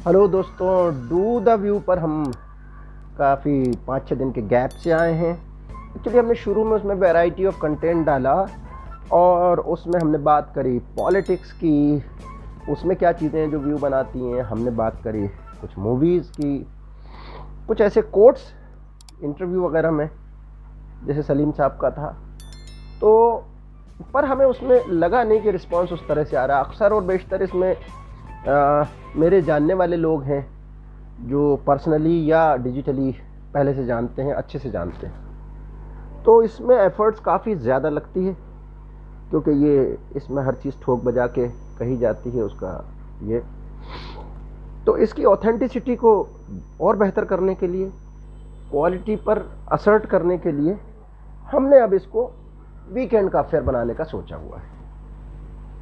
Hello दोस्तों, do the view पर हम काफ़ी 5-6 दिन के गैप से आए हैं। एक्चुअली हमने शुरू में उसमें वैरायटी ऑफ कंटेंट डाला और उसमें हमने बात करी पॉलिटिक्स की, उसमें क्या चीज़ें हैं जो व्यू बनाती हैं। हमने बात करी कुछ मूवीज़ की, कुछ ऐसे कोट्स इंटरव्यू वगैरह में, जैसे सलीम साहब का था। तो पर हमें उसमें लगा नहीं कि रिस्पांस उस तरह से आ रहा। अक्सर और बेशतर इसमें मेरे जानने वाले लोग हैं जो पर्सनली या डिजिटली पहले से जानते हैं, अच्छे से जानते हैं। तो इसमें एफ़र्ट्स काफ़ी ज़्यादा लगती है, क्योंकि ये इसमें हर चीज़ ठोक बजा के कही जाती है उसका ये। तो इसकी ऑथेंटिसिटी को और बेहतर करने के लिए, क्वालिटी पर असर्ट करने के लिए, हमने अब इसको वीकेंड का अफेयर बनाने का सोचा हुआ है।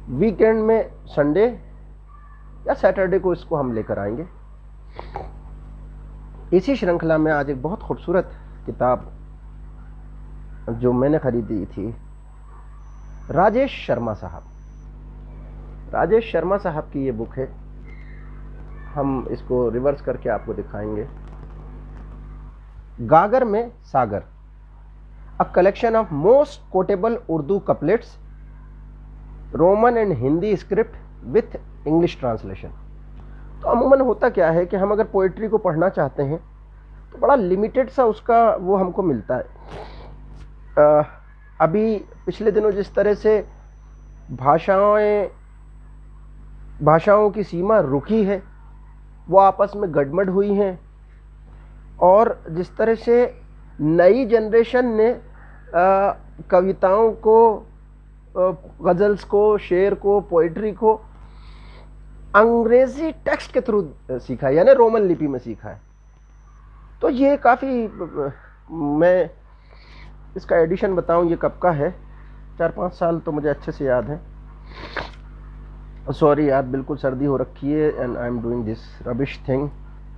वीकेंड में संडे या सैटरडे को इसको हम लेकर आएंगे। इसी श्रृंखला में आज एक बहुत खूबसूरत किताब जो मैंने खरीदी थी, राजेश शर्मा साहब की ये बुक है। हम इसको रिवर्स करके आपको दिखाएंगे। गागर में सागर, a collection of most quotable Urdu couplets, Roman and Hindi script with English translation. तो अमूमन होता क्या है कि हम अगर पोइट्री को पढ़ना चाहते हैं तो बड़ा लिमिटेड सा उसका वो हमको मिलता है। अभी पिछले दिनों जिस तरह से भाषाओं की सीमा रुकी है, वो आपस में गड़बड़ हुई हैं, और जिस तरह से नई जनरेशन ने कविताओं को, गज़ल्स को, शेर को, पोइट्री को अंग्रेजी टेक्स्ट के थ्रू सीखा है, यानी रोमन लिपि में सीखा है। तो ये काफ़ी, मैं इसका एडिशन बताऊं ये कब का है, 4-5 साल तो मुझे अच्छे से याद है। सॉरी यार, बिल्कुल सर्दी हो रखी है and I am doing this rubbish thing,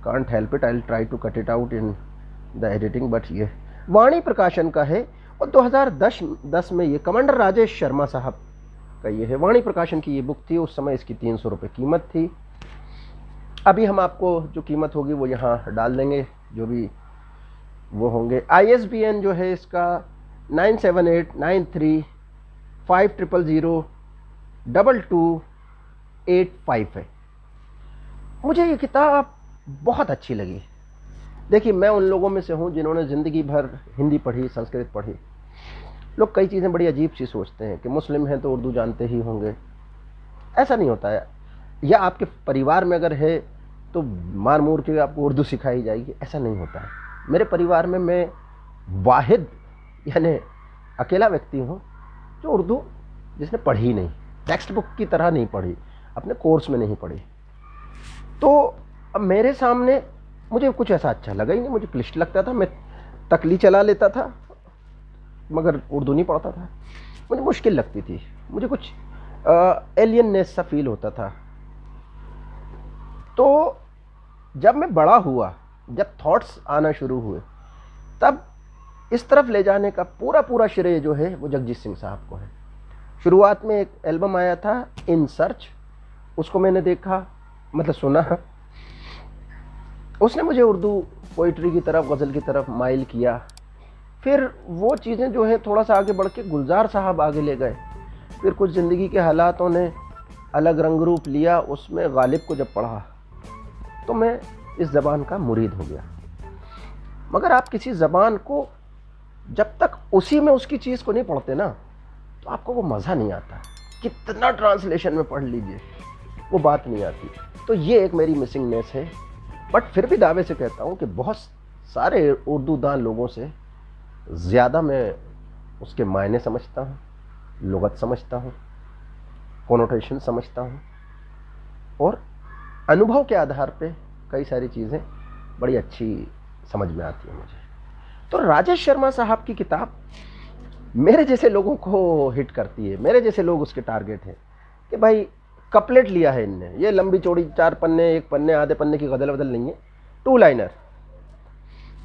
can't help it, I will try to cut it out in the editing. But ये वाणी प्रकाशन का है और 2010 में ये कमांडर राजेश शर्मा साहब का ये है। वाणी प्रकाशन की ये बुक थी, उस समय इसकी 300 रुपये कीमत थी। अभी हम आपको जो कीमत होगी वो यहाँ डाल देंगे, जो भी वो होंगे। ISBN जो है इसका 9789305228 है। मुझे ये किताब बहुत अच्छी लगी। देखिए, मैं उन लोगों में से हूँ जिन्होंने ज़िंदगी भर हिंदी पढ़ी, संस्कृत पढ़ी। लोग कई चीज़ें बड़ी अजीब सी सोचते हैं कि मुस्लिम हैं तो उर्दू जानते ही होंगे। ऐसा नहीं होता है। या आपके परिवार में अगर है तो मार मूर के आपको उर्दू सिखाई जाएगी, ऐसा नहीं होता है। मेरे परिवार में मैं वाहिद यानी अकेला व्यक्ति हूँ जो उर्दू जिसने पढ़ी नहीं, टेक्स्ट बुक की तरह नहीं पढ़ी, अपने कोर्स में नहीं पढ़ी। तो अब मेरे सामने मुझे कुछ ऐसा अच्छा लगा ही नहीं, मुझे क्लिष्ट लगता था। मैं तकली चला लेता था मगर उर्दू नहीं पढ़ता था, मुझे मुश्किल लगती थी, मुझे कुछ एलियननेस सा फील होता था। तो जब मैं बड़ा हुआ, जब थॉट्स आना शुरू हुए, तब इस तरफ ले जाने का पूरा श्रेय जो है वो जगजीत सिंह साहब को है। शुरुआत में एक एल्बम आया था इन सर्च, उसको मैंने देखा, मतलब सुना। उसने मुझे उर्दू पोइट्री की तरफ, गज़ल की तरफ माइल किया। फिर वो चीज़ें जो है थोड़ा सा आगे बढ़ के गुलजार साहब आगे ले गए। फिर कुछ ज़िंदगी के हालातों ने अलग रंग रूप लिया। उसमें गालिब को जब पढ़ा तो मैं इस ज़बान का मुरीद हो गया। मगर आप किसी ज़बान को जब तक उसी में उसकी चीज़ को नहीं पढ़ते ना, तो आपको वो मज़ा नहीं आता। कितना ट्रांसलेशन में पढ़ लीजिए, वो बात नहीं आती। तो ये एक मेरी मिसिंगनेस है। बट फिर भी दावे से कहता हूँ कि बहुत सारे उर्दू दान लोगों से ज़्यादा मैं उसके मायने समझता हूँ, लुगत समझता हूँ, कोनोटेशन समझता हूँ, और अनुभव के आधार पे कई सारी चीज़ें बड़ी अच्छी समझ में आती हैं मुझे। तो राजेश शर्मा साहब की किताब मेरे जैसे लोगों को हिट करती है। मेरे जैसे लोग उसके टारगेट हैं कि भाई कपलेट लिया है इनने, ये लंबी चौड़ी 4 पन्ने, 1 पन्ने, आधे पन्ने की गज़ल वज़ल नहीं है, 2 लाइनर।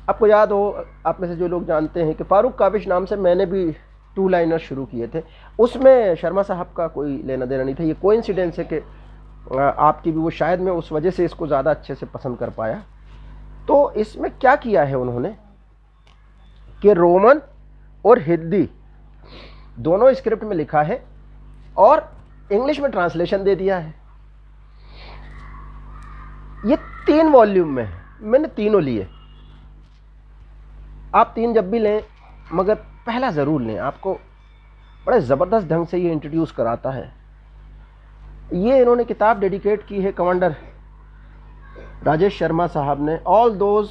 आपको याद हो, आप में से जो लोग जानते हैं कि फारूक काविश नाम से मैंने भी 2 लाइनर शुरू किए थे। उसमें शर्मा साहब का कोई लेना देना नहीं था। ये कोइंसिडेंस है कि आपकी भी, वो शायद मैं उस वजह से इसको ज़्यादा अच्छे से पसंद कर पाया। तो इसमें क्या किया है उन्होंने कि रोमन और हिंदी दोनों स्क्रिप्ट में लिखा है और इंग्लिश में ट्रांसलेशन दे दिया है। ये 3 वॉल्यूम में है, मैंने तीनों लिए। आप 3 जब भी लें मगर पहला ज़रूर लें, आपको बड़े ज़बरदस्त ढंग से ये इंट्रोड्यूस कराता है। ये इन्होंने किताब डेडिकेट की है कमांडर राजेश शर्मा साहब ने, all those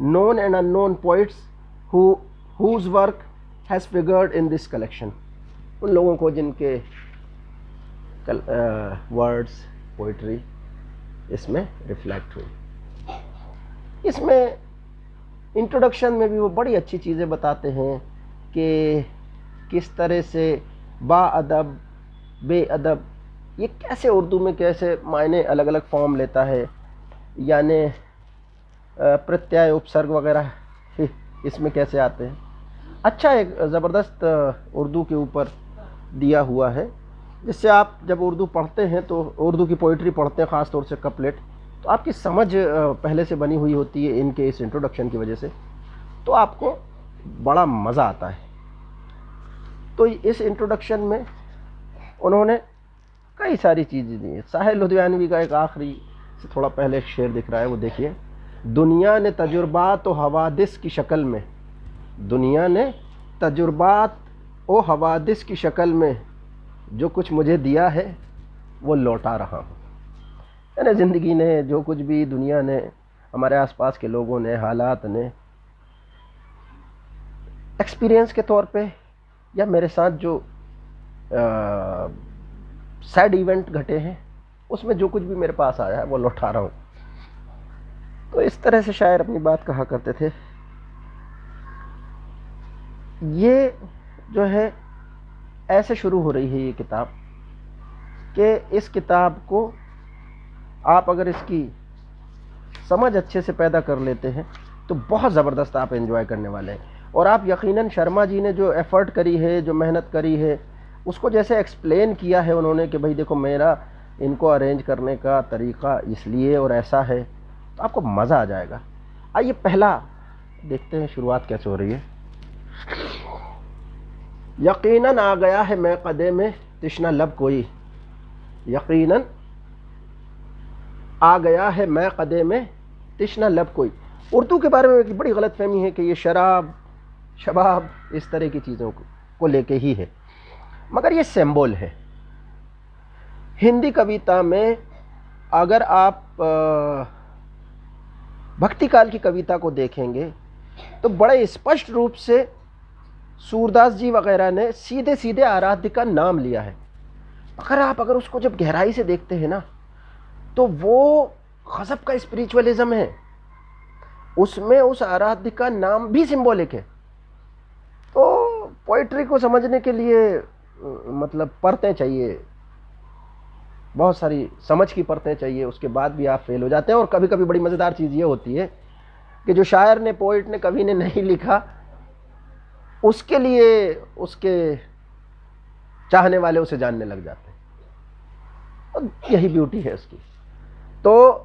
known and unknown poets whose work has figured in this collection. उन लोगों को जिनके वर्ड्स पोइट्री इसमें रिफ्लेक्ट हुई। इसमें इंट्रोडक्शन में भी वो बड़ी अच्छी चीज़ें बताते हैं कि किस तरह से बाअदब बेअदब ये कैसे उर्दू में कैसे मायने अलग अलग फॉर्म लेता है, यानी प्रत्यय उपसर्ग वगैरह इसमें कैसे आते हैं। अच्छा एक ज़बरदस्त उर्दू के ऊपर दिया हुआ है, जिससे आप जब उर्दू पढ़ते हैं तो उर्दू की पोइट्री पढ़ते हैं, ख़ास तौर से कपलेट, तो आपकी समझ पहले से बनी हुई होती है इनके इस इंट्रोडक्शन की वजह से, तो आपको बड़ा मज़ा आता है। तो इस इंट्रोडक्शन में उन्होंने कई सारी चीज़ें दी हैं। साहिल लुधियानवी का एक आखिरी से थोड़ा पहले एक शेर दिख रहा है, वो देखिए, दुनिया ने तजुर्बात व हवादिस की शक्ल में, दुनिया ने तजुर्बात व हवादिस की शक्ल में जो कुछ मुझे दिया है वो लौटा रहा हूँ। यानी ज़िंदगी ने जो कुछ भी, दुनिया ने, हमारे आसपास के लोगों ने, हालात ने एक्सपीरियंस के तौर पे या मेरे साथ जो सैड इवेंट घटे हैं उसमें जो कुछ भी मेरे पास आया है वो लौटा रहा हूँ। तो इस तरह से शायर अपनी बात कहा करते थे। ये जो है ऐसे शुरू हो रही है ये किताब कि इस किताब को आप अगर इसकी समझ अच्छे से पैदा कर लेते हैं तो बहुत ज़बरदस्त आप एंजॉय करने वाले हैं। और आप यकीनन शर्मा जी ने जो एफ़र्ट करी है, जो मेहनत करी है, उसको जैसे एक्सप्लेन किया है उन्होंने कि भाई देखो मेरा इनको अरेंज करने का तरीक़ा इसलिए और ऐसा है, तो आपको मज़ा आ जाएगा। आइए पहला देखते हैं शुरुआत कैसे हो रही है। यकीनन आ गया है मैं कदे में तिश्ना लब कोई, यकीनन आ गया है मैं कदे में तिश्ना लब कोई। उर्दू के बारे में एक बड़ी गलत फहमी है कि ये शराब शबाब इस तरह की चीज़ों को लेके ही है, मगर ये सिंबल है। हिंदी कविता में अगर आप भक्ति काल की कविता को देखेंगे तो बड़े स्पष्ट रूप से सूरदास जी वगैरह ने सीधे सीधे आराध्य का नाम लिया है। अगर उसको जब गहराई से देखते हैं ना तो वो गज़ब का स्पिरिचुअलिज्म है, उसमें उस आराध्य का नाम भी सिंबॉलिक है। तो पोइट्री को समझने के लिए मतलब परतें चाहिए, बहुत सारी समझ की परतें चाहिए, उसके बाद भी आप फेल हो जाते हैं। और कभी कभी बड़ी मज़ेदार चीज़ ये होती है कि जो शायर ने, पोइट ने, कवि ने नहीं लिखा, उसके लिए उसके चाहने वाले उसे जानने लग जाते हैं, और यही ब्यूटी है उसकी। तो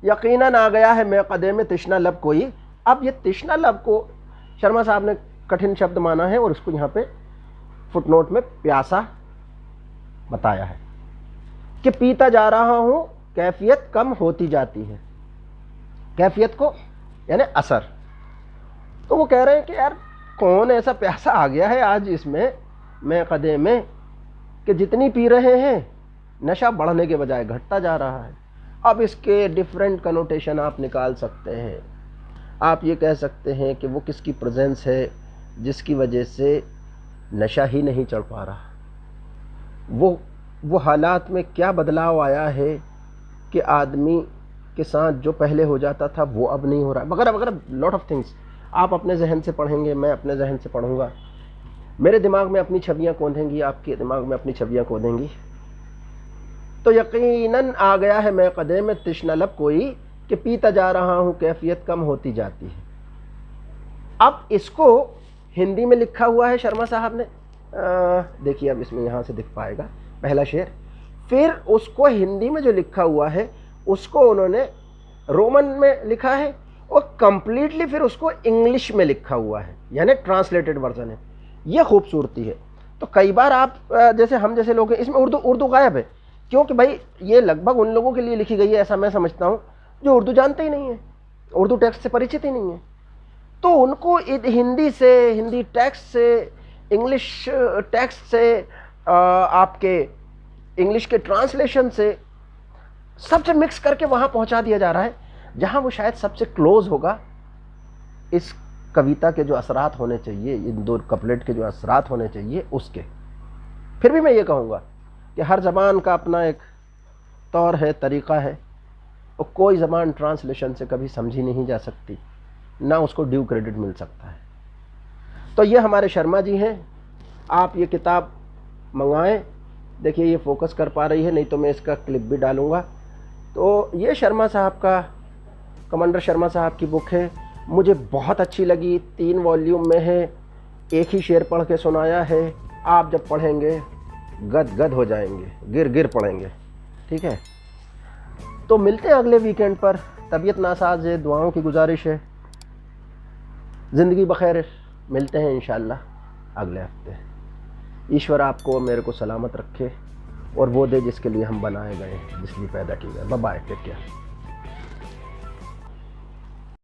यकीनन आ गया है मैं कदे में तिश्ना लब कोई। अब ये तिश्ना लब को शर्मा साहब ने कठिन शब्द माना है और उसको यहाँ पे फुटनोट में प्यासा बताया है कि पीता जा रहा हूँ, कैफियत कम होती जाती है। कैफियत को यानी असर। तो वो कह रहे हैं कि यार कौन ऐसा प्यासा आ गया है आज इसमें मैं कदे में कि जितनी पी रहे हैं नशा बढ़ने के बजाय घटता जा रहा है। अब इसके डिफरेंट कनोटेशन आप निकाल सकते हैं। आप ये कह सकते हैं कि वो किसकी प्रेजेंस है जिसकी वजह से नशा ही नहीं चढ़ पा रहा, वो हालात में क्या बदलाव आया है कि आदमी के साथ जो पहले हो जाता था वो अब नहीं हो रहा है, वगैरह वगैरह, लॉट ऑफ थिंग्स। आप अपने जहन से पढ़ेंगे, मैं अपने जहन से पढ़ूंगा, मेरे दिमाग में अपनी छवियां खोदेंगी, आपके दिमाग में अपनी छवियां खोदेंगी। तो यकीनन आ गया है मैं कदे में तिश्ना लब कोई कि पीता जा रहा हूं, कैफियत कम होती जाती है। अब इसको हिंदी में लिखा हुआ है शर्मा साहब ने, देखिए अब इसमें यहाँ से दिख पाएगा पहला शेर। फिर उसको हिंदी में जो लिखा हुआ है उसको उन्होंने रोमन में लिखा है और कंप्लीटली फिर उसको इंग्लिश में लिखा हुआ है, यानी ट्रांसलेटेड वर्जन है। यह खूबसूरती है। तो कई बार आप जैसे हम जैसे लोग हैं, इसमें उर्दू गायब है, क्योंकि भाई ये लगभग उन लोगों के लिए लिखी गई है, ऐसा मैं समझता हूँ, जो उर्दू जानते ही नहीं है, उर्दू टेक्स्ट से परिचित ही नहीं है। तो उनको हिंदी से, हिंदी टेक्स्ट से, इंग्लिश टेक्स्ट से, आपके इंग्लिश के ट्रांसलेशन से, सबसे मिक्स करके वहाँ पहुँचा दिया जा रहा है जहाँ वो शायद सबसे क्लोज होगा इस कविता के जो असरात होने चाहिए, इन दो कपलेट के जो असरात होने चाहिए उसके। फिर भी मैं ये कहूँगा कि हर ज़बान का अपना एक तौर है, तरीक़ा है, और कोई ज़बान ट्रांसलेशन से कभी समझी नहीं जा सकती, ना उसको ड्यू क्रेडिट मिल सकता है। तो ये हमारे शर्मा जी हैं, आप ये किताब मंगाएं। देखिए ये फोकस कर पा रही है, नहीं तो मैं इसका क्लिप भी डालूँगा। तो ये शर्मा साहब का, कमांडर शर्मा साहब की बुक है, मुझे बहुत अच्छी लगी। 3 वॉल्यूम में है, एक ही शेर पढ़ के सुनाया है। आप जब पढ़ेंगे गद गद हो जाएंगे, गिर गिर पढ़ेंगे। ठीक है, तो मिलते हैं अगले वीकेंड पर। तबीयत नासाज है, दुआओं की गुजारिश है। ज़िंदगी बखैर, मिलते हैं इंशाअल्लाह अगले हफ्ते। ईश्वर आपको मेरे को सलामत रखे और वो दे जिसके लिए हम बनाए गए, जिसलिए पैदा किए गए। Bye bye, take care.